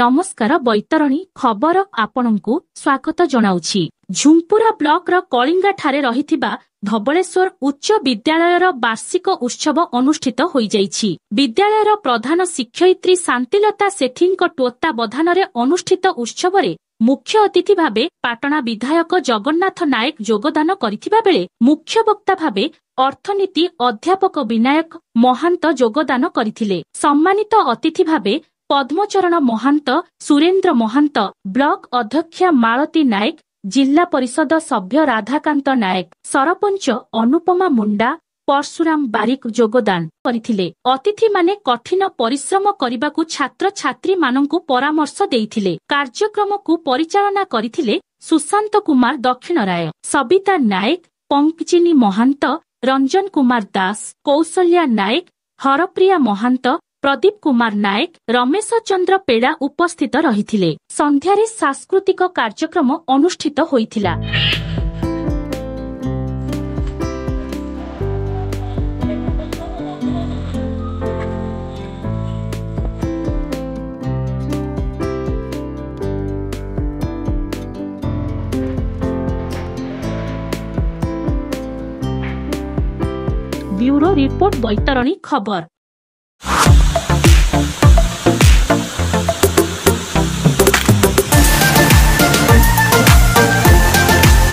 नमस्कार बैतरणी खबर आपणଙ୍କୁ स्वागत जनाउछि। झुंपुरा ब्लॉक रो कलिंगा ठारे रहिथिबा धबलेश्वर उच्च विद्यालयर वार्षिक उत्सव अनुष्ठित होई जाइछि। विद्यालयर प्रधान शिक्षयित्री शांतिलता सेठीଙ୍କ तत्वावधानरे अनुष्ठित उत्सवरे मुख्य अतिथि भावे पाटना विधायक जगन्नाथ नायक योगदान करिथिबा बेले मुख्य वक्ता भावे अर्थनीति अध्यापक विनायक महांत योगदान करिथिले। सम्मानित अतिथि भावे पद्मचरण महांत, सुरेन्द्र महांत, ब्लॉक अध्यक्षा मालती नायक, जिला परिषद सभ्य राधाकांत नायक, सरपंच अनुपमा मुंडा, परशुराम बारिक योगदान करिथिले। अतिथि माने कठिन परिश्रम करिबाकू छात्र छात्री मानंकू परामर्श देइथिले। कार्यक्रम को परिचालना करिथिले सुशांत कुमार दक्षिण राय, सबिता नायक, पंकजिनी महांत, रंजन कुमार दास, कौशल्या नायक, हरप्रिया महांत, प्रदीप कुमार नायक, रमेश चंद्र पेड़ा उपस्थित रहिथिले। संध्यारे सांस्कृतिक कार्यक्रम अनुष्ठित होइथिला। ब्यूरो रिपोर्ट बैतरणी खबर।